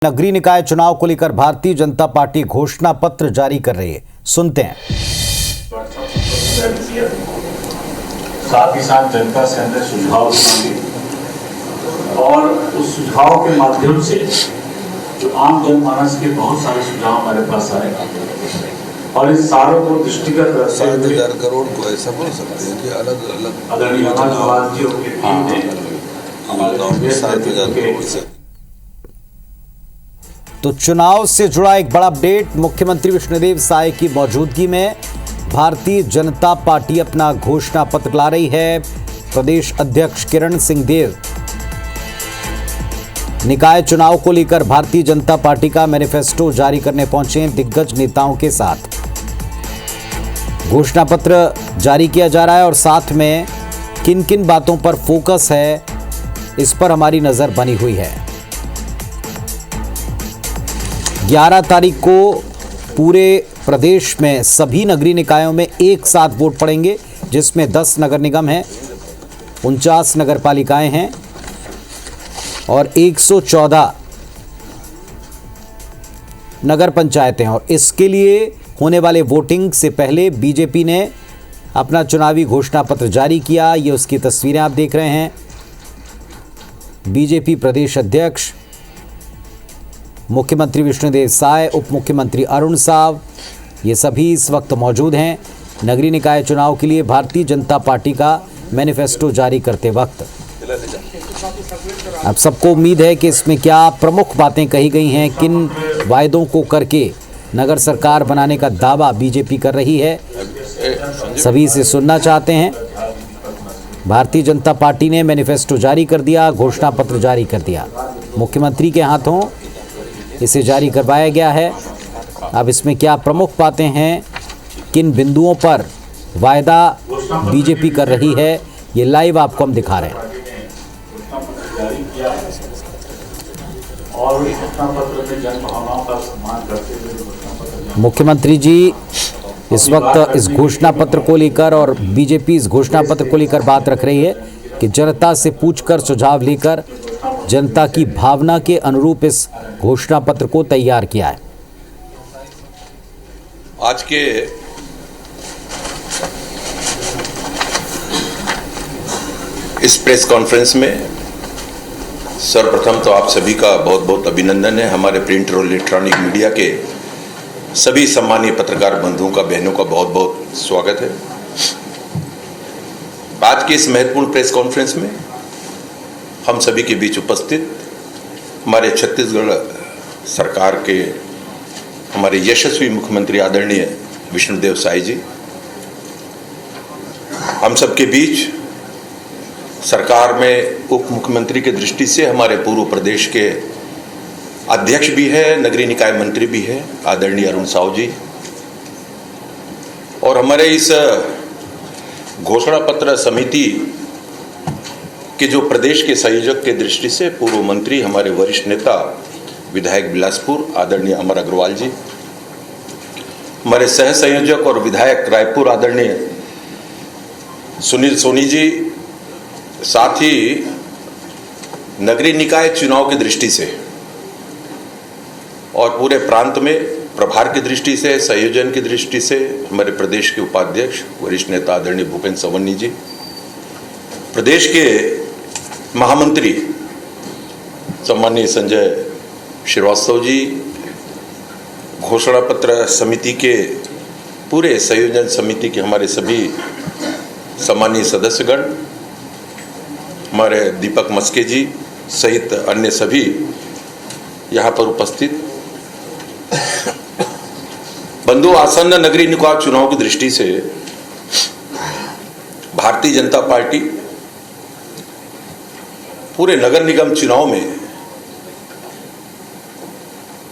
नगरीय निकाय चुनाव को लेकर भारतीय जनता पार्टी घोषणा पत्र जारी कर रही है। सुनते हैं। साथ ही साथ जनता से हमने सुझाव मांगे और उस सुझाव के माध्यम से जो आम जनमानस के बहुत सारे सुझाव हमारे पास आए और इस सारों को दृष्टिगत रखते हुए 7,000 करोड़ को ऐसा बोल सकते हैं कि अलग अलग आदरणीय नवाज जी की टीम ने हमारे 7,000 करोड़ से। तो चुनाव से जुड़ा एक बड़ा अपडेट। मुख्यमंत्री विष्णुदेव साय की मौजूदगी में भारतीय जनता पार्टी अपना घोषणा पत्र ला रही है। प्रदेश अध्यक्ष किरण सिंह देव निकाय चुनाव को लेकर भारतीय जनता पार्टी का मैनिफेस्टो जारी करने पहुंचे दिग्गज नेताओं के साथ। घोषणा पत्र जारी किया जा रहा है और साथ में किन किन बातों पर फोकस है इस पर हमारी नजर बनी हुई है। 11 तारीख को पूरे प्रदेश में सभी नगरीय निकायों में एक साथ वोट पड़ेंगे, जिसमें 10 नगर निगम हैं, 49 नगर पालिकाएं हैं और 114 नगर पंचायतें। और इसके लिए होने वाले वोटिंग से पहले बीजेपी ने अपना चुनावी घोषणा पत्र जारी किया। ये उसकी तस्वीरें आप देख रहे हैं। बीजेपी प्रदेश अध्यक्ष मुख्यमंत्री विष्णुदेव साय, उप मुख्यमंत्री अरुण साव, ये सभी इस वक्त मौजूद हैं नगरीय निकाय चुनाव के लिए भारतीय जनता पार्टी का मैनिफेस्टो जारी करते वक्त। अब सबको उम्मीद है कि इसमें क्या प्रमुख बातें कही गई हैं, किन वायदों को करके नगर सरकार बनाने का दावा बीजेपी कर रही है, सभी इसे सुनना चाहते हैं। भारतीय जनता पार्टी ने मैनिफेस्टो जारी कर दिया, घोषणा पत्र जारी कर दिया, मुख्यमंत्री के हाथों इसे जारी करवाया गया है। अब इसमें क्या प्रमुख बातें हैं, किन बिंदुओं पर वायदा बीजेपी कर रही है, ये लाइव आपको हम दिखा रहे हैं। मुख्यमंत्री जी इस वक्त इस घोषणा पत्र को लेकर और बीजेपी इस घोषणा पत्र को लेकर बात रख रही है कि जनता से पूछकर सुझाव लेकर जनता की भावना के अनुरूप इस घोषणा पत्र को तैयार किया है। आज के इस प्रेस कॉन्फ्रेंस में सर्वप्रथम तो आप सभी का बहुत बहुत अभिनंदन है। हमारे प्रिंट और इलेक्ट्रॉनिक मीडिया के सभी सम्मानीय पत्रकार बंधुओं का, बहनों का बहुत बहुत स्वागत है। आज के इस महत्वपूर्ण प्रेस कॉन्फ्रेंस में हम सभी के बीच उपस्थित हमारे छत्तीसगढ़ सरकार के हमारे यशस्वी मुख्यमंत्री आदरणीय विष्णुदेव साय जी, हम सबके बीच सरकार में उप मुख्यमंत्री की दृष्टि से हमारे पूर्व प्रदेश के अध्यक्ष भी है, नगरीय निकाय मंत्री भी है आदरणीय अरुण साव जी, और हमारे इस घोषणा पत्र समिति कि जो प्रदेश के संयोजक के दृष्टि से पूर्व मंत्री हमारे वरिष्ठ नेता विधायक बिलासपुर आदरणीय अमर अग्रवाल जी, हमारे सह संयोजक और विधायक रायपुर आदरणीय सुनील सोनी जी, साथ ही नगरीय निकाय चुनाव की दृष्टि से और पूरे प्रांत में प्रभार की दृष्टि से, संयोजन की दृष्टि से हमारे प्रदेश के उपाध्यक्ष वरिष्ठ नेता आदरणीय भूपेंद्र सवन्नी जी, प्रदेश के महामंत्री सम्मानीय संजय श्रीवास्तव जी, घोषणा पत्र समिति के पूरे संयोजन समिति के हमारे सभी सम्मानीय सदस्यगण, हमारे दीपक मस्के जी सहित अन्य सभी यहाँ पर उपस्थित बंधु, आसन्न नगरीय निकाय चुनाव की दृष्टि से भारतीय जनता पार्टी पूरे नगर निगम चुनाव में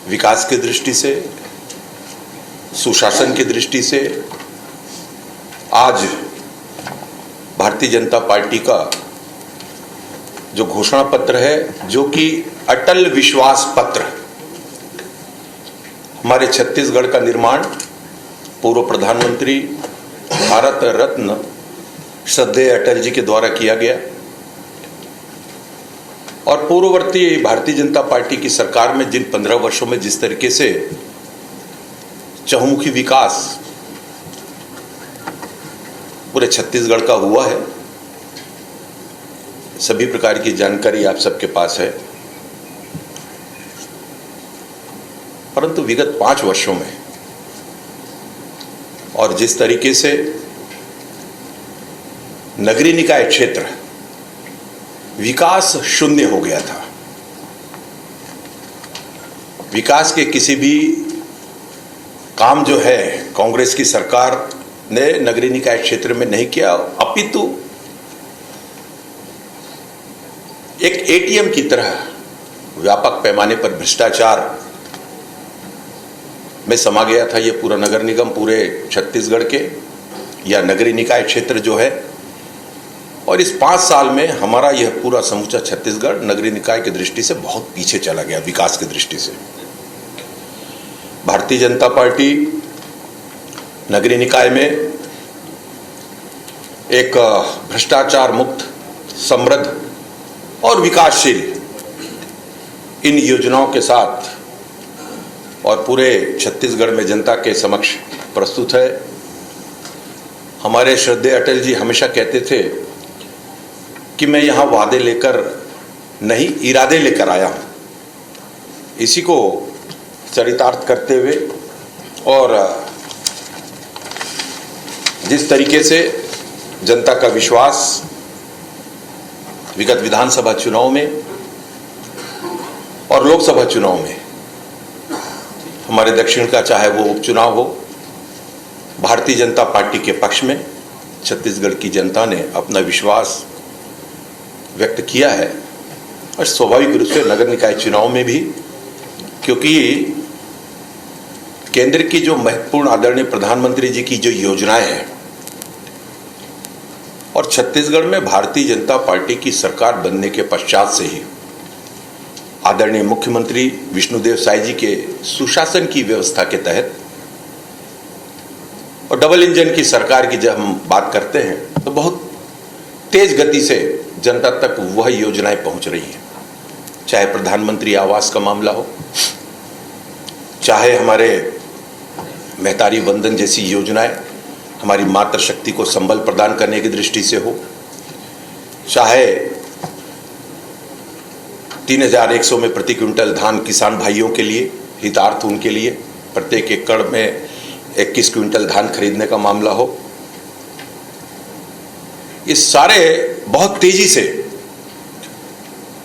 विकास की दृष्टि से, सुशासन की दृष्टि से आज भारतीय जनता पार्टी का जो घोषणा पत्र है, जो कि अटल विश्वास पत्र, हमारे छत्तीसगढ़ का निर्माण पूर्व प्रधानमंत्री भारत रत्न श्रद्धेय अटल जी के द्वारा किया गया और पूर्ववर्ती भारतीय जनता पार्टी की सरकार में जिन 15 वर्षों में जिस तरीके से चहुमुखी विकास पूरे छत्तीसगढ़ का हुआ है, सभी प्रकार की जानकारी आप सबके पास है। परंतु विगत 5 वर्षों में और जिस तरीके से नगरीय निकाय क्षेत्र विकास शून्य हो गया था, विकास के किसी भी काम जो है कांग्रेस की सरकार ने नगरीय निकाय क्षेत्र में नहीं किया, अपितु एक एटीएम की तरह व्यापक पैमाने पर भ्रष्टाचार में समा गया था ये पूरा नगर निगम, पूरे छत्तीसगढ़ के या नगरीय निकाय क्षेत्र जो है। और इस 5 साल में हमारा यह पूरा समूचा छत्तीसगढ़ नगरीय निकाय की दृष्टि से बहुत पीछे चला गया, विकास की दृष्टि से। भारतीय जनता पार्टी नगरीय निकाय में एक भ्रष्टाचार मुक्त, समृद्ध और विकासशील इन योजनाओं के साथ और पूरे छत्तीसगढ़ में जनता के समक्ष प्रस्तुत है। हमारे श्रद्धेय अटल जी हमेशा कहते थे कि मैं यहां वादे लेकर नहीं, इरादे लेकर आया हूं। इसी को चरितार्थ करते हुए और जिस तरीके से जनता का विश्वास विगत विधानसभा चुनाव में और लोकसभा चुनाव में, हमारे दक्षिण का चाहे वो उपचुनाव हो, भारतीय जनता पार्टी के पक्ष में छत्तीसगढ़ की जनता ने अपना विश्वास व्यक्त किया है। और स्वाभाविक रूप से नगर निकाय चुनाव में भी, क्योंकि केंद्र की जो महत्वपूर्ण आदरणीय प्रधानमंत्री जी की जो योजनाएं हैं और छत्तीसगढ़ में भारतीय जनता पार्टी की सरकार बनने के पश्चात से ही आदरणीय मुख्यमंत्री विष्णुदेव साय जी के सुशासन की व्यवस्था के तहत और डबल इंजन की सरकार की जब हम बात करते हैं तो बहुत तेज गति से जनता तक वह योजनाएं पहुंच रही हैं। चाहे प्रधानमंत्री आवास का मामला हो, चाहे हमारे महतारी वंदन जैसी योजनाएं हमारी मातृशक्ति को संबल प्रदान करने की दृष्टि से हो, चाहे 3100 में प्रति क्विंटल धान किसान भाइयों के लिए हितार्थ, उनके लिए प्रत्येक एकड़ में 21 क्विंटल धान खरीदने का मामला हो, इस सारे बहुत तेजी से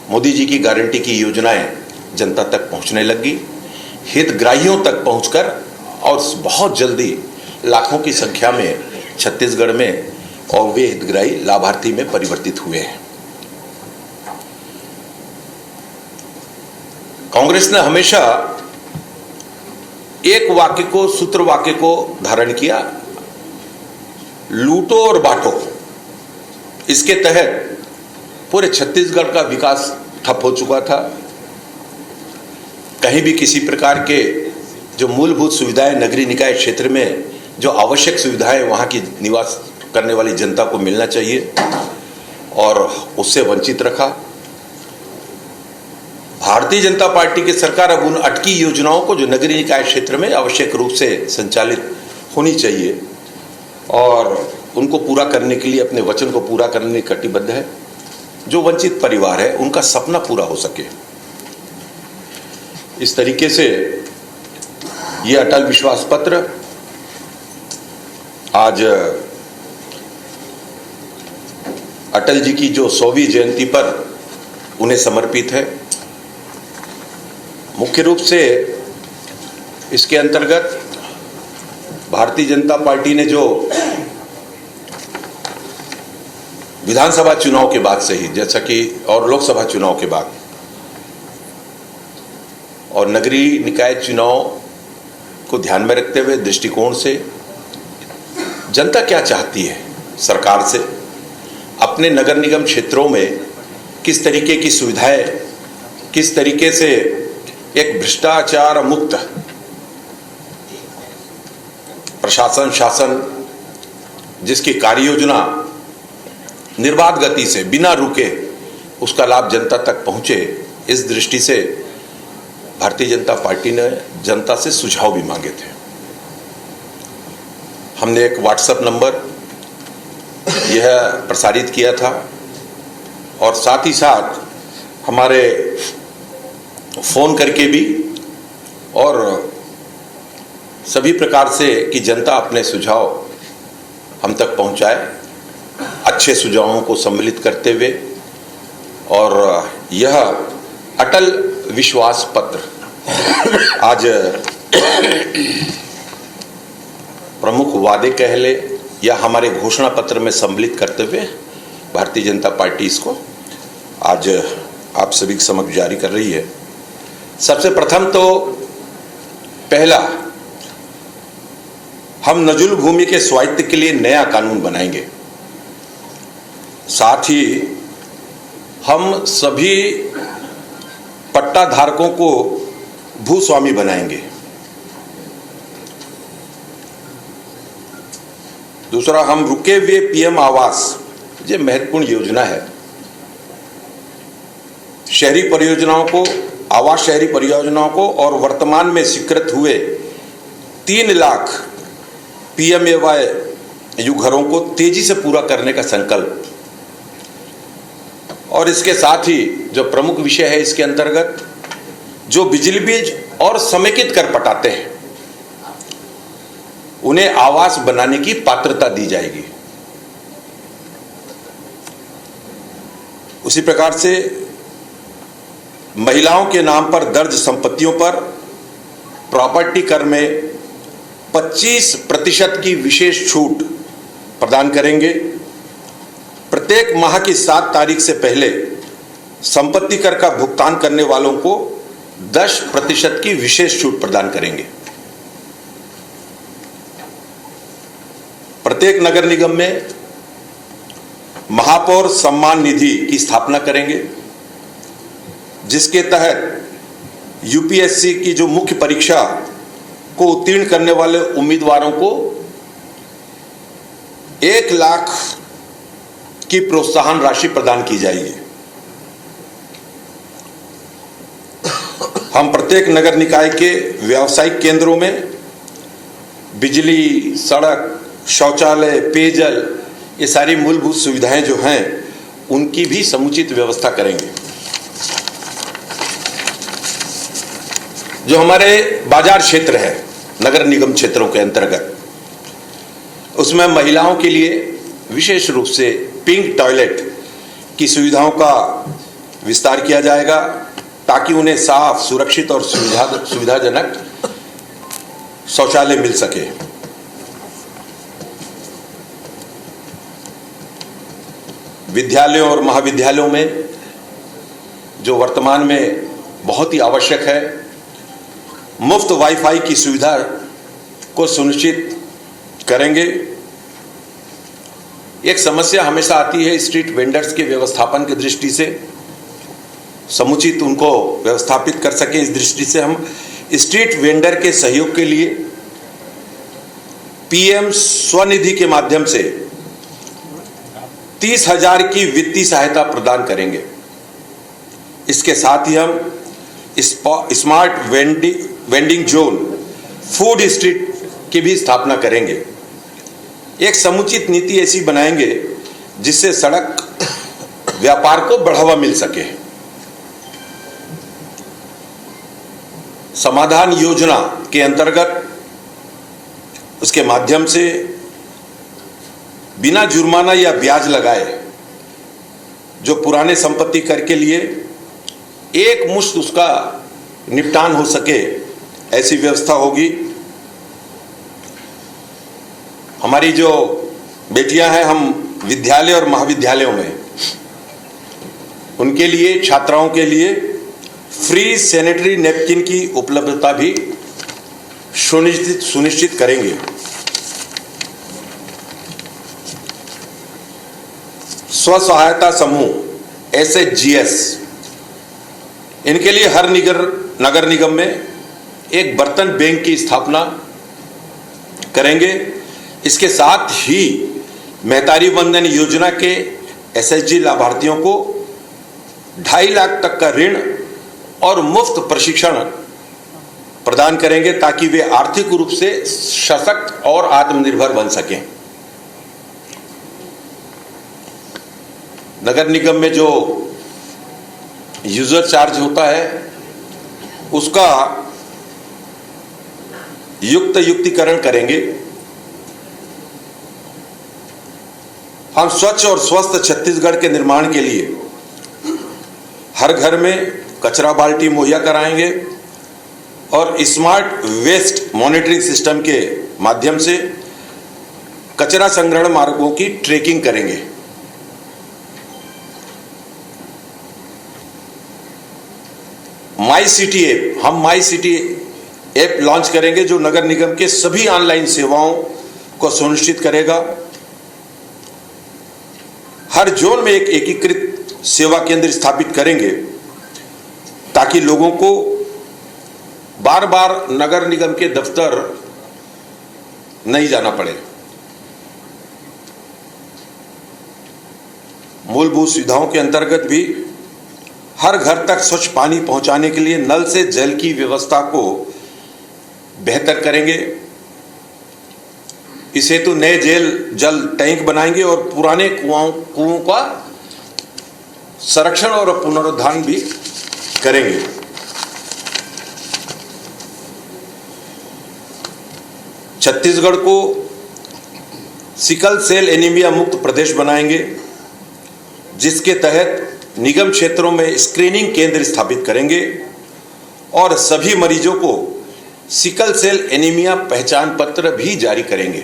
मोदी जी की गारंटी की योजनाएं जनता तक पहुंचने लगी, हितग्राहियों तक पहुंचकर और बहुत जल्दी लाखों की संख्या में छत्तीसगढ़ में और वे हितग्राही लाभार्थी में परिवर्तित हुए हैं। कांग्रेस ने हमेशा एक वाक्य को, सूत्र वाक्य को धारण किया, लूटो और बांटो। इसके तहत पूरे छत्तीसगढ़ का विकास ठप हो चुका था। कहीं भी किसी प्रकार के जो मूलभूत सुविधाएं नगरीय निकाय क्षेत्र में, जो आवश्यक सुविधाएं वहां की निवास करने वाली जनता को मिलना चाहिए और उससे वंचित रखा। भारतीय जनता पार्टी की सरकार अब उन अटकी योजनाओं को जो नगरीय निकाय क्षेत्र में आवश्यक रूप से संचालित होनी चाहिए और उनको पूरा करने के लिए, अपने वचन को पूरा करने के कटिबद्ध है। जो वंचित परिवार है उनका सपना पूरा हो सके, इस तरीके से ये अटल विश्वास पत्र आज अटल जी की जो 100वीं जयंती पर उन्हें समर्पित है। मुख्य रूप से इसके अंतर्गत भारतीय जनता पार्टी ने जो विधानसभा चुनाव के बाद से ही, जैसा कि और लोकसभा चुनाव के बाद और नगरीय निकाय चुनाव को ध्यान में रखते हुए दृष्टिकोण से जनता क्या चाहती है सरकार से, अपने नगर निगम क्षेत्रों में किस तरीके की सुविधाएं, किस तरीके से एक भ्रष्टाचार मुक्त प्रशासन, शासन जिसकी कार्य योजना निर्बाध गति से बिना रुके उसका लाभ जनता तक पहुंचे, इस दृष्टि से भारतीय जनता पार्टी ने जनता से सुझाव भी मांगे थे। हमने एक व्हाट्सएप नंबर यह प्रसारित किया था और साथ ही साथ हमारे फोन करके भी और सभी प्रकार से कि जनता अपने सुझाव हम तक पहुंचाए, अच्छे सुझावों को सम्मिलित करते हुए। और यह अटल विश्वास पत्र आज प्रमुख वादे कह ले या हमारे घोषणा पत्र में सम्मिलित करते हुए भारतीय जनता पार्टी इसको आज आप सभी के समक्ष जारी कर रही है। सबसे प्रथम तो पहला, हम नजुल भूमि के स्वायत्त के लिए नया कानून बनाएंगे। साथ ही हम सभी पट्टा धारकों को भूस्वामी बनाएंगे। दूसरा, हम रुके हुए पीएम आवास, ये महत्वपूर्ण योजना है, शहरी परियोजनाओं को, आवास शहरी परियोजनाओं को और वर्तमान में स्वीकृत हुए 3 लाख पीएमएवाई यू घरों को तेजी से पूरा करने का संकल्प। और इसके साथ ही जो प्रमुख विषय है इसके अंतर्गत, जो बिजली बिल और समेकित कर पटाते हैं उन्हें आवास बनाने की पात्रता दी जाएगी। उसी प्रकार से महिलाओं के नाम पर दर्ज संपत्तियों पर प्रॉपर्टी कर में 25% की विशेष छूट प्रदान करेंगे। प्रत्येक माह की 7 तारीख से पहले संपत्ति कर का भुगतान करने वालों को 10% की विशेष छूट प्रदान करेंगे। प्रत्येक नगर निगम में महापौर सम्मान निधि की स्थापना करेंगे, जिसके तहत यूपीएससी की जो मुख्य परीक्षा को उत्तीर्ण करने वाले उम्मीदवारों को 1 लाख की प्रोत्साहन राशि प्रदान की जाएगी। हम प्रत्येक नगर निकाय के व्यावसायिक केंद्रों में बिजली, सड़क, शौचालय, पेयजल, ये सारी मूलभूत सुविधाएं जो हैं उनकी भी समुचित व्यवस्था करेंगे। जो हमारे बाजार क्षेत्र है नगर निगम क्षेत्रों के अंतर्गत, उसमें महिलाओं के लिए विशेष रूप से पिंक टॉयलेट की सुविधाओं का विस्तार किया जाएगा, ताकि उन्हें साफ, सुरक्षित और सुविधाजनक शौचालय मिल सके। विद्यालयों और महाविद्यालयों में जो वर्तमान में बहुत ही आवश्यक है, मुफ्त वाईफाई की सुविधा को सुनिश्चित करेंगे। एक समस्या हमेशा आती है स्ट्रीट वेंडर्स के व्यवस्थापन की दृष्टि से, समुचित उनको व्यवस्थापित कर सके, इस दृष्टि से हम स्ट्रीट वेंडर के सहयोग के लिए पीएम स्वनिधि के माध्यम से 30,000 की वित्तीय सहायता प्रदान करेंगे। इसके साथ ही हम smart vending zone, food street की भी स्थापना करेंगे। एक समुचित नीति ऐसी बनाएंगे जिससे सड़क व्यापार को बढ़ावा मिल सके। समाधान योजना के अंतर्गत उसके माध्यम से बिना जुर्माना या ब्याज लगाए जो पुराने संपत्ति कर के लिए एक मुश्त उसका निपटान हो सके, ऐसी व्यवस्था होगी। हमारी जो बेटियां हैं, हम विद्यालय और महाविद्यालयों में उनके लिए, छात्राओं के लिए फ्री सैनिटरी नैपकिन की उपलब्धता भी सुनिश्चित करेंगे। स्व सहायता समूह SHGs, इनके लिए हर नगर निगम में एक बर्तन बैंक की स्थापना करेंगे। इसके साथ ही महतारी वंदन योजना के SHG लाभार्थियों को 2.5 लाख तक का ऋण और मुफ्त प्रशिक्षण प्रदान करेंगे ताकि वे आर्थिक रूप से सशक्त और आत्मनिर्भर बन सकें। नगर निगम में जो यूजर चार्ज होता है उसका युक्तिकरण करेंगे। हम स्वच्छ और स्वस्थ छत्तीसगढ़ के निर्माण के लिए हर घर में कचरा बाल्टी मुहैया कराएंगे और स्मार्ट वेस्ट मॉनिटरिंग सिस्टम के माध्यम से कचरा संग्रहण मार्गों की ट्रैकिंग करेंगे। माई सिटी ऐप, हम माई सिटी ऐप लॉन्च करेंगे जो नगर निगम के सभी ऑनलाइन सेवाओं को सुनिश्चित करेगा। हर जोन में एक एकीकृत सेवा केंद्र स्थापित करेंगे ताकि लोगों को बार बार नगर निगम के दफ्तर नहीं जाना पड़े। मूलभूत सुविधाओं के अंतर्गत भी हर घर तक स्वच्छ पानी पहुंचाने के लिए नल से जल की व्यवस्था को बेहतर करेंगे। इस हेतु नए जल टैंक बनाएंगे और पुराने कुओं का संरक्षण और पुनरुद्धार भी करेंगे। छत्तीसगढ़ को सिकल सेल एनीमिया मुक्त प्रदेश बनाएंगे, जिसके तहत निगम क्षेत्रों में स्क्रीनिंग केंद्र स्थापित करेंगे और सभी मरीजों को सिकल सेल एनीमिया पहचान पत्र भी जारी करेंगे।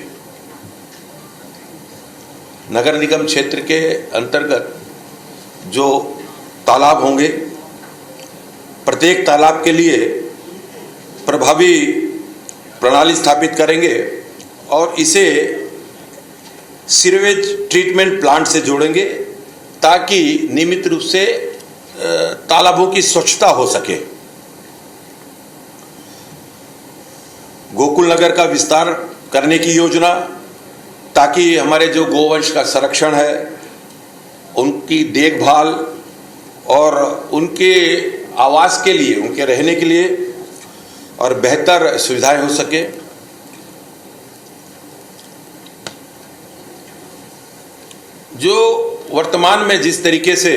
नगर निगम क्षेत्र के अंतर्गत जो तालाब होंगे, प्रत्येक तालाब के लिए प्रभावी प्रणाली स्थापित करेंगे और इसे सीवेज ट्रीटमेंट प्लांट से जोड़ेंगे ताकि नियमित रूप से तालाबों की स्वच्छता हो सके। गोकुल नगर का विस्तार करने की योजना, ताकि हमारे जो गोवंश का संरक्षण है, उनकी देखभाल और उनके आवास के लिए, उनके रहने के लिए और बेहतर सुविधाएं हो सके। जो वर्तमान में जिस तरीके से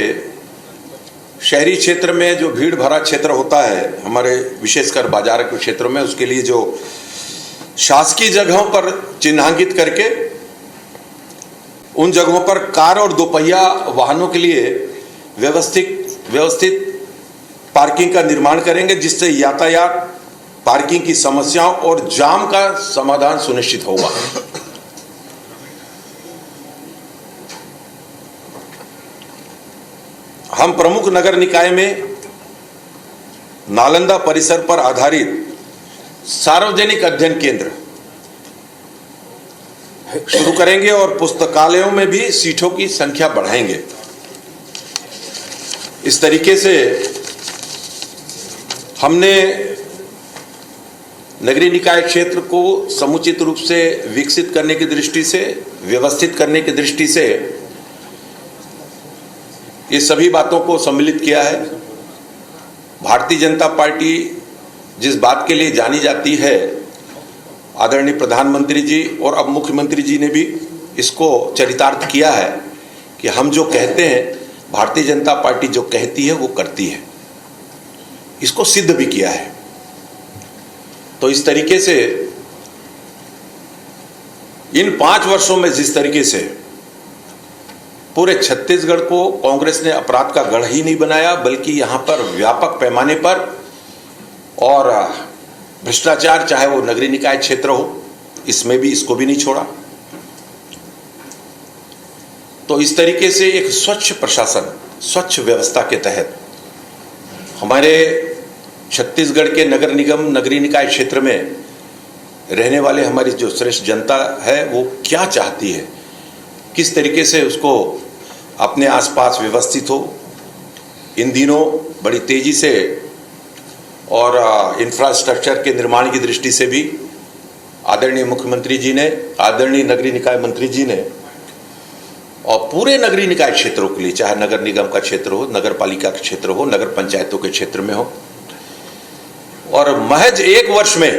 शहरी क्षेत्र में जो भीड़ भरा क्षेत्र होता है, हमारे विशेषकर बाजार के क्षेत्रों में, उसके लिए जो शासकीय जगहों पर चिन्हांकित करके उन जगहों पर कार और दोपहिया वाहनों के लिए व्यवस्थित पार्किंग का निर्माण करेंगे, जिससे यातायात, पार्किंग की समस्याओं और जाम का समाधान सुनिश्चित होगा। हम प्रमुख नगर निकाय में नालंदा परिसर पर आधारित सार्वजनिक अध्ययन केंद्र शुरू करेंगे और पुस्तकालयों में भी सीटों की संख्या बढ़ाएंगे। इस तरीके से हमने नगरीय निकाय क्षेत्र को समुचित रूप से विकसित करने की दृष्टि से, व्यवस्थित करने की दृष्टि से ये सभी बातों को सम्मिलित किया है। भारतीय जनता पार्टी जिस बात के लिए जानी जाती है, आदरणीय प्रधानमंत्री जी और अब मुख्यमंत्री जी ने भी इसको चरितार्थ किया है कि हम जो कहते हैं, भारतीय जनता पार्टी जो कहती है वो करती है। इसको सिद्ध भी किया है। तो इस तरीके से इन 5 वर्षों में जिस तरीके से पूरे छत्तीसगढ़ को कांग्रेस ने अपराध का गढ़ ही नहीं बनाया, बल्कि यहां पर व्यापक पैमाने पर और भ्रष्टाचार, चाहे वो नगरीय निकाय क्षेत्र हो, इसमें भी इसको भी नहीं छोड़ा। तो इस तरीके से एक स्वच्छ प्रशासन, स्वच्छ व्यवस्था के तहत हमारे छत्तीसगढ़ के नगर निगम, नगरीय निकाय क्षेत्र में रहने वाले हमारी जो श्रेष्ठ जनता है वो क्या चाहती है, किस तरीके से उसको अपने आसपास व्यवस्थित हो। इन दिनों बड़ी तेजी से और इंफ्रास्ट्रक्चर के निर्माण की दृष्टि से भी आदरणीय मुख्यमंत्री जी ने, आदरणीय नगरीय निकाय मंत्री जी ने और पूरे नगरीय निकाय क्षेत्रों के लिए, चाहे नगर निगम का क्षेत्र हो, नगर पालिका का क्षेत्र हो, नगर पंचायतों के क्षेत्र में हो, और महज 1 वर्ष में,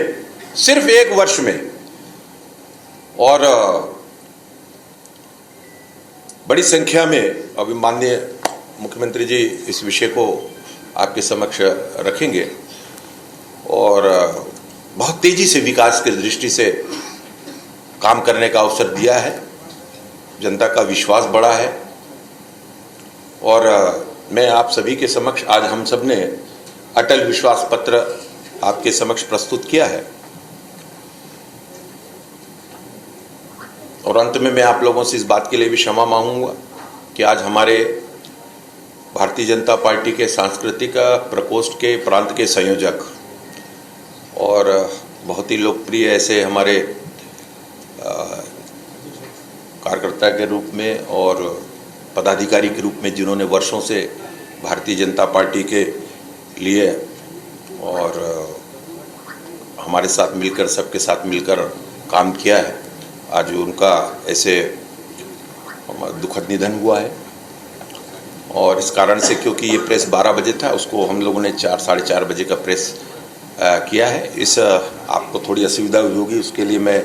सिर्फ 1 वर्ष में, और बड़ी संख्या में, अभी माननीय मुख्यमंत्री जी इस विषय को आपके समक्ष रखेंगे, और बहुत तेजी से विकास की दृष्टि से काम करने का अवसर दिया है। जनता का विश्वास बढ़ा है, और मैं आप सभी के समक्ष आज हम सब ने अटल विश्वास पत्र आपके समक्ष प्रस्तुत किया है। और अंत में मैं आप लोगों से इस बात के लिए भी क्षमा मांगूंगा कि आज हमारे भारतीय जनता पार्टी के सांस्कृतिक प्रकोष्ठ के प्रांत के संयोजक और बहुत ही लोकप्रिय ऐसे हमारे कार्यकर्ता के रूप में और पदाधिकारी के रूप में जिन्होंने वर्षों से भारतीय जनता पार्टी के लिए और हमारे साथ मिलकर, सबके साथ मिलकर काम किया है, आज उनका ऐसे दुखद निधन हुआ है। और इस कारण से, क्योंकि ये प्रेस 12 बजे था, उसको हम लोगों ने 4 साढ़े 4 बजे का प्रेस किया है। इस आपको थोड़ी असुविधा हुई होगी, उसके लिए मैं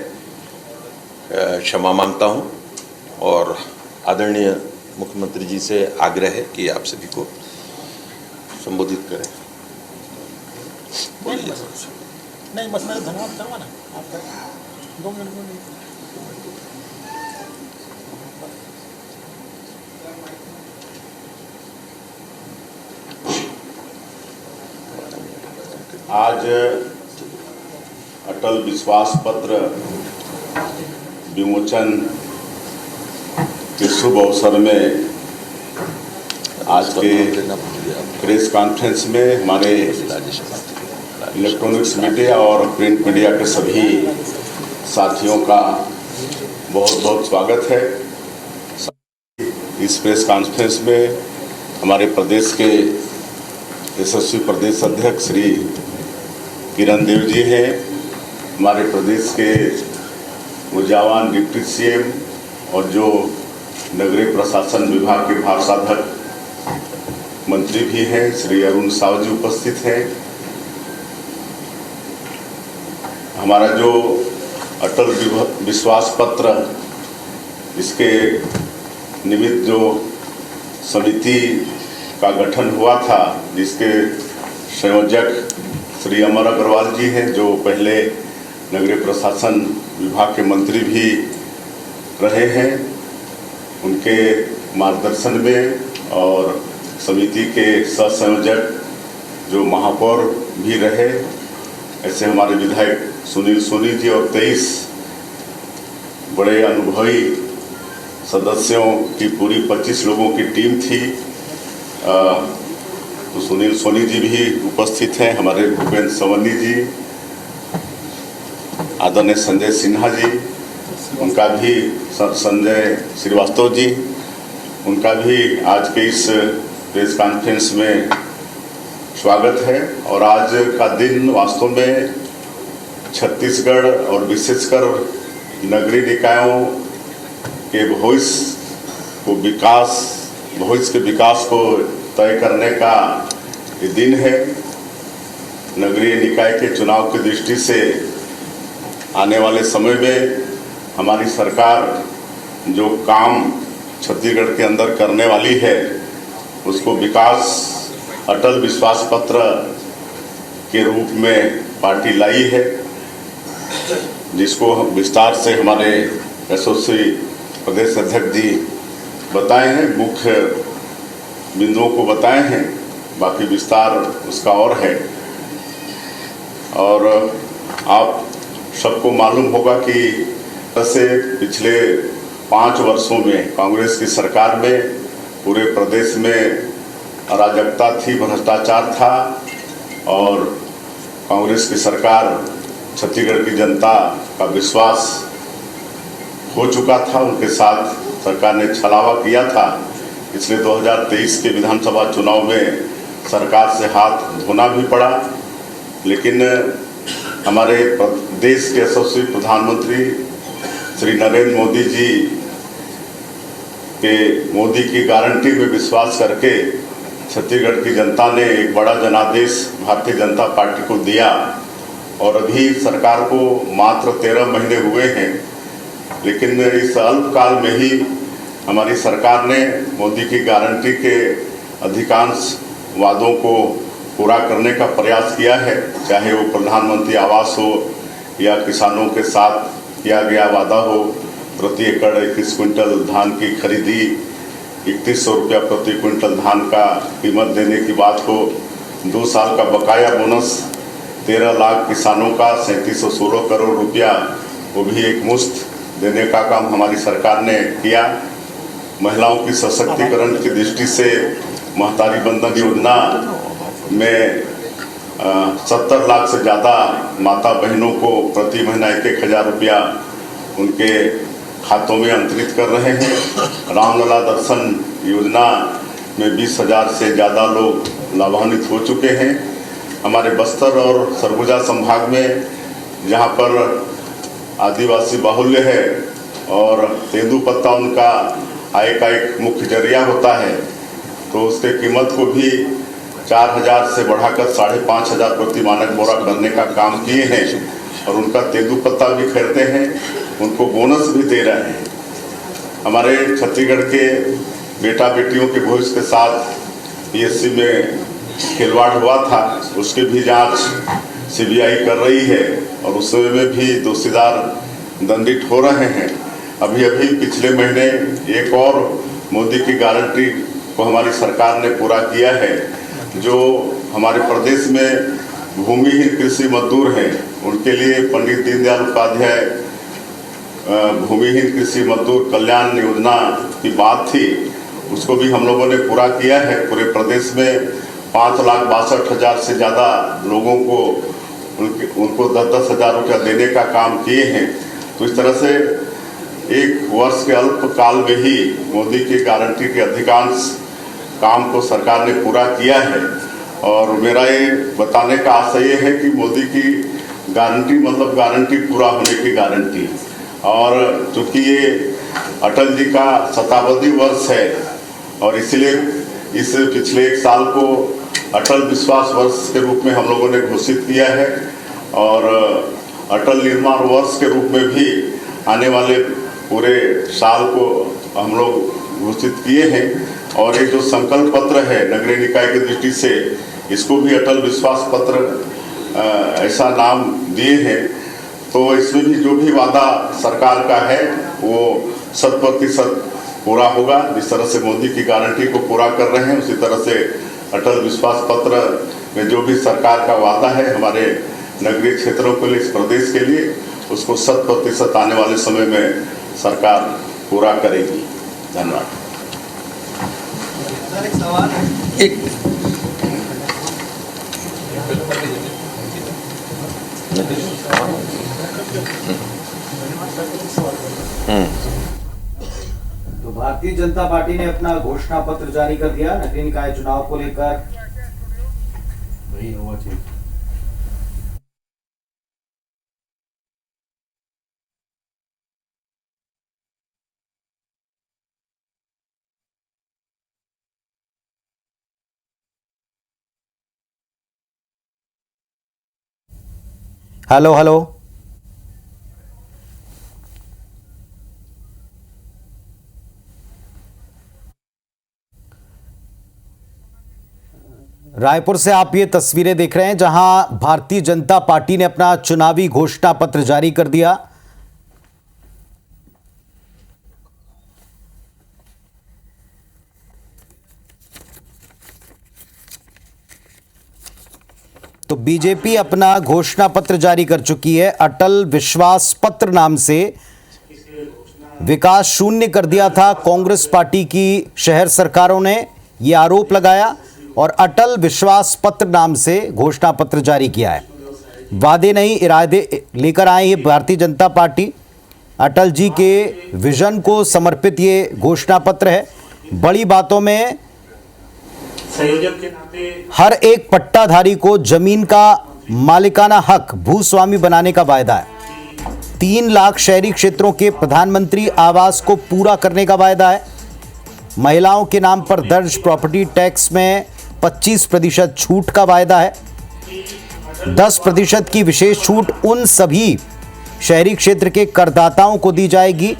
क्षमा मांगता हूँ, और आदरणीय मुख्यमंत्री जी से आग्रह है कि आप सभी को संबोधित करें। नहीं, बस मेरा धन्यवाद करवाना आप 2 मिनट में। आज अटल विश्वास पत्र विमोचन के शुभ अवसर में आज के प्रेस कॉन्फ्रेंस में हमारे इलेक्ट्रॉनिक्स मीडिया और प्रिंट मीडिया के सभी साथियों का बहुत बहुत स्वागत है। इस प्रेस कॉन्फ्रेंस में हमारे प्रदेश के यशस्वी प्रदेश अध्यक्ष श्री किरण देव जी हैं, हमारे प्रदेश के ऊर्जावान डिप्टी सीएम और जो नगरीय प्रशासन विभाग के भारसाधक मंत्री भी हैं श्री अरुण साव जी उपस्थित हैं। हमारा जो अटल विश्वास पत्र, इसके निमित्त जो समिति का गठन हुआ था, जिसके संयोजक श्री अमर अग्रवाल जी हैं, जो पहले नगरीय प्रशासन विभाग के मंत्री भी रहे हैं, उनके मार्गदर्शन में और समिति के सह संयोजक जो महापौर भी रहे, ऐसे हमारे विधायक सुनील सोनी जी और 23 बड़े अनुभवी सदस्यों की पूरी 25 लोगों की टीम थी। तो सुनील सोनी जी भी उपस्थित हैं, हमारे भूपेंद्र सवन्नी जी, आदरणीय संजय सिन्हा जी, उनका भी संजय श्रीवास्तव जी, उनका भी आज के इस प्रेस कॉन्फ्रेंस में स्वागत है। और आज का दिन वास्तव में छत्तीसगढ़ और विशेषकर नगरीय निकायों के भविष्य के विकास को तय करने का ये दिन है। नगरीय निकाय के चुनाव की दृष्टि से आने वाले समय में हमारी सरकार जो काम छत्तीसगढ़ के अंदर करने वाली है, उसको विकास अटल विश्वास पत्र के रूप में पार्टी लाई है, जिसको विस्तार से हमारे यशस्वी प्रदेश अध्यक्ष जी बताए हैं, मुख्य बिंदुओं को बताए हैं, बाकी विस्तार उसका और है। और आप सबको मालूम होगा कि ऐसे पिछले 5 वर्षों में कांग्रेस की सरकार में पूरे प्रदेश में अराजकता थी, भ्रष्टाचार था, और कांग्रेस की सरकार छत्तीसगढ़ की जनता का विश्वास हो चुका था, उनके साथ सरकार ने छलावा किया था। इसलिए 2023 के विधानसभा चुनाव में सरकार से हाथ धोना भी पड़ा, लेकिन हमारे देश के यशस्वी प्रधानमंत्री श्री नरेंद्र मोदी जी कि मोदी की गारंटी में विश्वास करके छत्तीसगढ़ की जनता ने एक बड़ा जनादेश भारतीय जनता पार्टी को दिया और अभी सरकार को मात्र 13 महीने हुए हैं, लेकिन इस अल्पकाल में ही हमारी सरकार ने मोदी की गारंटी के अधिकांश वादों को पूरा करने का प्रयास किया है, चाहे वो प्रधानमंत्री आवास हो या किसानों के साथ किया गया वादा हो, प्रति एकड़ 21 क्विंटल धान की खरीदी, 3100 रुपया प्रति क्विंटल धान का कीमत देने की बात हो, 2 साल का बकाया बोनस 13 लाख किसानों का 3716 करोड़ रुपया वो भी एक मुश्त देने का काम हमारी सरकार ने किया। महिलाओं की सशक्तिकरण की दृष्टि से महतारी बंधन योजना में 70 लाख से ज़्यादा माता बहनों को प्रति महीना 1,000 रुपया उनके खातों में अंतरित कर रहे हैं। रामलला दर्शन योजना में 20,000 से ज़्यादा लोग लाभान्वित हो चुके हैं। हमारे बस्तर और सरगुजा संभाग में जहाँ पर आदिवासी बाहुल्य है और तेंदुपत्ता उनका आय का एक मुख्य जरिया होता है, तो उसके कीमत को भी 4,000 से बढ़ाकर 5,500 प्रति मानक बोरा करने का काम किए हैं और उनका तेंदुपत्ता भी खरीदते हैं, उनको बोनस भी दे रहे हैं। हमारे छत्तीसगढ़ के बेटा बेटियों के भविष्य के साथ पीएससी में खिलवाड़ हुआ था, उसकी भी जांच सीबीआई कर रही है और उसमें भी दोषीदार दंडित हो रहे हैं। अभी पिछले महीने एक और मोदी की गारंटी को हमारी सरकार ने पूरा किया है। जो हमारे प्रदेश में भूमिहीन कृषि मजदूर हैं उनके लिए पंडित दीनदयाल उपाध्याय भूमिहीन कृषि मजदूर कल्याण योजना की बात थी, उसको भी हम लोगों ने पूरा किया है। पूरे प्रदेश में 5,62,000 से ज़्यादा लोगों को उनको 10-10 हज़ार रुपया देने का काम किए हैं। तो इस तरह से एक वर्ष के अल्पकाल में ही मोदी की गारंटी के अधिकांश काम को सरकार ने पूरा किया है और मेरा ये बताने का आशय ये है कि मोदी की गारंटी मतलब गारंटी पूरा होने की गारंटी। और चूँकि ये अटल जी का शताब्दी वर्ष है और इसलिए इस पिछले एक साल को अटल विश्वास वर्ष के रूप में हम लोगों ने घोषित किया है और अटल निर्माण वर्ष के रूप में भी आने वाले पूरे साल को हम लोग घोषित किए हैं। और ये जो संकल्प पत्र है नगरीय निकाय की दृष्टि से, इसको भी अटल विश्वास पत्र ऐसा नाम दिए हैं। तो इसमें भी जो भी वादा सरकार का है वो 100% पूरा होगा। जिस तरह से मोदी की गारंटी को पूरा कर रहे हैं, उसी तरह से अटल विश्वास पत्र में जो भी सरकार का वादा है हमारे नगरीय क्षेत्रों के लिए, इस प्रदेश के लिए, उसको 100% आने वाले समय में सरकार पूरा करेगी। धन्यवाद। एक सवाल है, तो भारतीय जनता पार्टी ने अपना घोषणा पत्र जारी कर दिया नगरीय निकाय चुनाव को लेकर। वही हुआ चाहिए। हेलो हेलो, रायपुर से आप ये तस्वीरें देख रहे हैं जहां भारतीय जनता पार्टी ने अपना चुनावी घोषणा पत्र जारी कर दिया। तो बीजेपी अपना घोषणा पत्र जारी कर चुकी है। अटल विश्वास पत्र नाम से विकास शून्य कर दिया था कांग्रेस पार्टी की शहर सरकारों ने, यह आरोप लगाया और अटल विश्वास पत्र नाम से घोषणा पत्र जारी किया है। वादे नहीं इरादे लेकर आए ये भारतीय जनता पार्टी। अटल जी के विजन को समर्पित ये घोषणा पत्र है। बड़ी बातों में संयोजक के नाते हर एक पट्टाधारी को जमीन का मालिकाना हक भूस्वामी बनाने का वायदा है। 3 लाख शहरी क्षेत्रों के प्रधानमंत्री आवास को पूरा करने का वायदा है। महिलाओं के नाम पर दर्ज प्रॉपर्टी टैक्स में 25% छूट का वायदा है। 10% की विशेष छूट उन सभी शहरी क्षेत्र के करदाताओं को दी जाएगी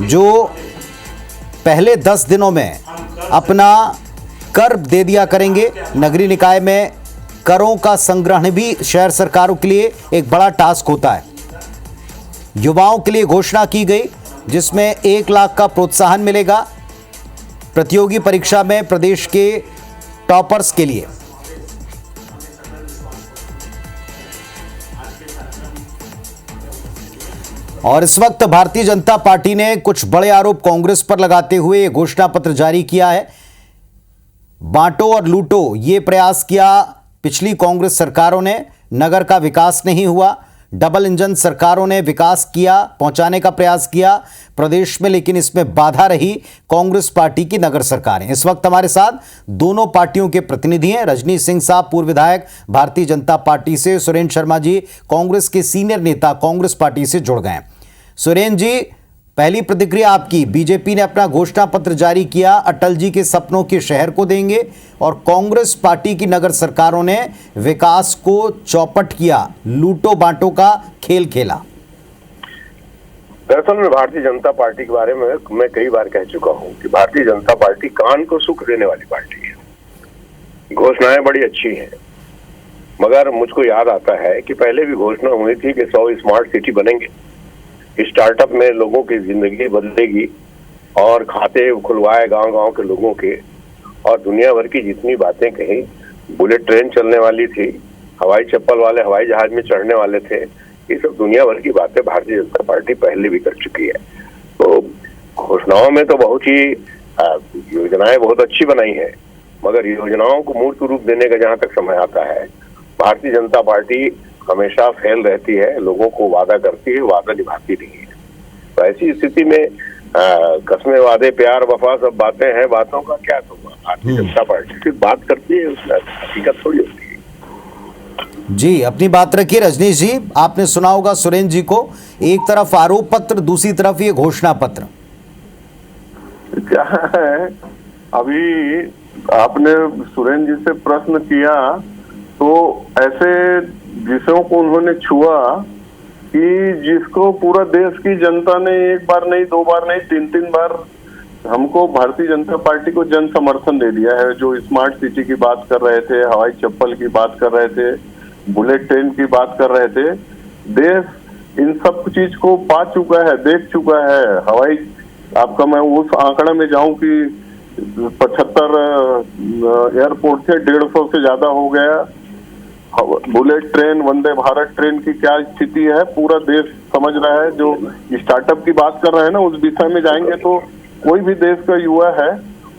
जो पहले 10 दिनों में अपना कर दे दिया करेंगे। नगरीय निकाय में करों का संग्रहण भी शहर सरकारों के लिए एक बड़ा टास्क होता है। युवाओं के लिए घोषणा की गई जिसमें 1 लाख का प्रोत्साहन मिलेगा प्रतियोगी परीक्षा में प्रदेश के टॉपर्स के लिए। और इस वक्त भारतीय जनता पार्टी ने कुछ बड़े आरोप कांग्रेस पर लगाते हुए यह घोषणा पत्र जारी किया है। बांटो और लूटो ये प्रयास किया पिछली कांग्रेस सरकारों ने, नगर का विकास नहीं हुआ। डबल इंजन सरकारों ने विकास किया, पहुंचाने का प्रयास किया प्रदेश में, लेकिन इसमें बाधा रही कांग्रेस पार्टी की नगर सरकारें। इस वक्त हमारे साथ दोनों पार्टियों के प्रतिनिधि हैं। रजनीश सिंह साहब पूर्व विधायक भारतीय जनता पार्टी से, सुरेंद्र शर्मा जी कांग्रेस के सीनियर नेता कांग्रेस पार्टी से जुड़ गए। सुरेंद्र जी, पहली प्रतिक्रिया आपकी। बीजेपी ने अपना घोषणा पत्र जारी किया, अटल जी के सपनों के शहर को देंगे, और कांग्रेस पार्टी की नगर सरकारों ने विकास को चौपट किया, लूटो बांटो का खेल खेला। दरअसल में भारतीय जनता पार्टी के बारे में मैं कई बार कह चुका हूं कि भारतीय जनता पार्टी कान को सुख देने वाली पार्टी है। घोषणाएं बड़ी अच्छी हैं, मगर मुझको याद आता है कि पहले भी घोषणा हुई थी कि 100 स्मार्ट सिटी बनेंगे, स्टार्टअप में लोगों की जिंदगी बदलेगी और खाते खुलवाए गांव-गांव के लोगों के, और दुनिया भर की जितनी बातें कही, बुलेट ट्रेन चलने वाली थी, हवाई चप्पल वाले हवाई जहाज में चढ़ने वाले थे, ये सब दुनिया भर की बातें भारतीय जनता पार्टी पहले भी कर चुकी है। तो घोषणाओं में तो बहुत ही योजनाएं बहुत अच्छी बनाई है, मगर योजनाओं को मूर्त रूप देने का जहां तक समय आता है, भारतीय जनता पार्टी हमेशा फेल रहती है। लोगों को वादा करती है, वादा निभाती नहीं है। तो ऐसी स्थिति में कसमें वादे प्यार वफा सब बातें हैं, बातों का क्या होगा। भारतीय जनता पार्टी सिर्फ बात करती है, उसमें हकीकत थोड़ी होती है। जी, अपनी बात रखिए। रजनीश जी, आपने सुना होगा सुरेंद्र जी को, एक तरफ आरोप पत्र, दूसरी तरफ ये घोषणा पत्र। क्या है, अभी आपने सुरेंद्र जी से प्रश्न किया तो ऐसे विषयों को उन्होंने छुआ कि जिसको पूरा देश की जनता ने एक बार नहीं, 2 बार नहीं, 3 बार हमको भारतीय जनता पार्टी को जन समर्थन दे दिया है। जो स्मार्ट सिटी की बात कर रहे थे, हवाई चप्पल की बात कर रहे थे, बुलेट ट्रेन की बात कर रहे थे, देश इन सब चीज को पा चुका है, देख चुका है। हवाई आपका मैं उस आंकड़ा में जाऊं कि 75 एयरपोर्ट थे, 150 से ज्यादा हो गया। Bullet train, Vande Bharat train की क्या स्थिति है पूरा देश समझ रहा है। जो स्टार्टअप की बात कर रहे हैं ना, उस विषय में जाएंगे तो कोई भी देश का युवा है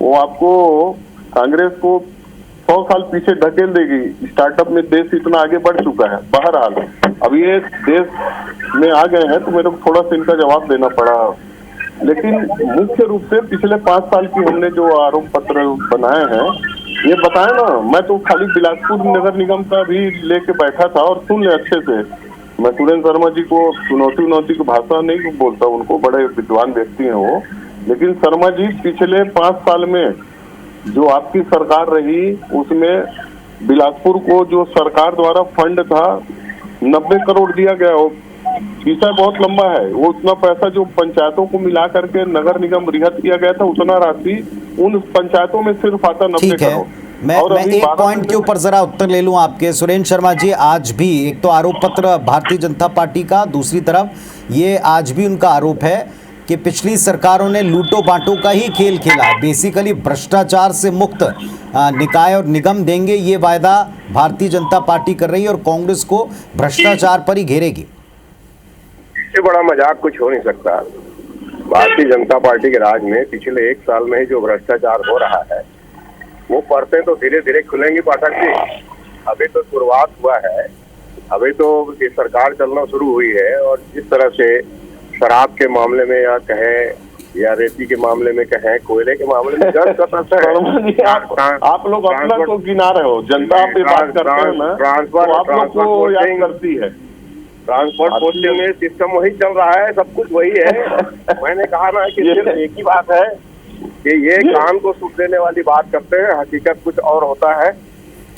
वो आपको कांग्रेस को 100 साल पीछे धकेल देगी। स्टार्टअप में देश इतना आगे बढ़ चुका है। बहरहाल अब ये देश में आ गए हैं तो मेरे को थोड़ा सा इनका जवाब देना पड़ा, लेकिन मुख्य रूप से पिछले 5 साल की हमने जो आरोप पत्र बनाए हैं, ये बताए ना, मैं तो खाली बिलासपुर नगर निगम का भी लेके बैठा था, और सुन ले अच्छे से। मैं सुरेंद्र शर्मा जी को चुनौती की भाषा नहीं बोलता, उनको बड़े विद्वान व्यक्ति हैं वो, लेकिन शर्मा जी पिछले 5 साल में जो आपकी सरकार रही उसमें बिलासपुर को जो सरकार द्वारा फंड था 90 करोड़ दिया गया। विषय बहुत लंबा है, वो उतना पैसा जो पंचायतों को मिला करके नगर निगम रिहत किया गया था, उतना राशि उन पंचायतों में सिर्फ आता 90 करोड़। मैं एक पॉइंट के ऊपर जरा उत्तर ले लूं आपके। सुरेंद्र शर्मा जी, आज भी एक तो आरोप पत्र भारतीय जनता पार्टी का, दूसरी तरफ ये आज भी उनका आरोप है कि पिछली सरकारों ने लूटो बांटो का ही खेल खेला। बेसिकली भ्रष्टाचार से मुक्त निकाय और निगम देंगे, ये वायदा भारतीय जनता पार्टी कर रही है और कांग्रेस को भ्रष्टाचार पर ही घेरेगी। इससे बड़ा मजाक कुछ हो नहीं सकता। भारतीय जनता पार्टी के राज में पिछले 1 साल में जो भ्रष्टाचार हो रहा है, वो परतें तो धीरे धीरे खुलेंगी पाठक जी। अभी तो शुरुआत हुआ है, अभी तो ये सरकार चलना शुरू हुई है, और जिस तरह से शराब के मामले में या कहें या रेती के मामले में कहें, कोयले के मामले में आप लोग अपना तो गिना रहे हो, जनता पे बात करते हैं ना, ट्रांसफर आप लोग को याद करती है। ट्रांसपोर्ट पोस्टिंग में सिस्टम वही चल रहा है, सब कुछ वही है। मैंने कहा ना कि सिर्फ एक ही बात है कि ये कान को सुख देने वाली बात करते हैं, हकीकत कुछ और होता है।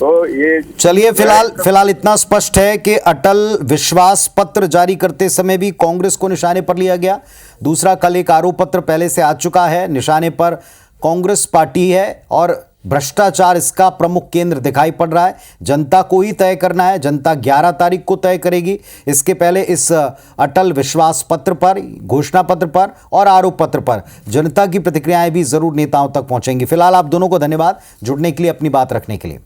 तो ये चलिए, फिलहाल इतना स्पष्ट है कि अटल विश्वास पत्र जारी करते समय भी कांग्रेस को निशाने पर लिया गया। दूसरा, कल एक आरोप पत्र पहले से आ चुका है, निशाने पर कांग्रेस पार्टी है और भ्रष्टाचार इसका प्रमुख केंद्र दिखाई पड़ रहा है। जनता को ही तय करना है, जनता 11 तारीख को तय करेगी। इसके पहले इस अटल विश्वास पत्र पर, घोषणा पत्र पर और आरोप पत्र पर जनता की प्रतिक्रियाएं भी जरूर नेताओं तक पहुंचेंगी। फिलहाल आप दोनों को धन्यवाद जुड़ने के लिए, अपनी बात रखने के लिए।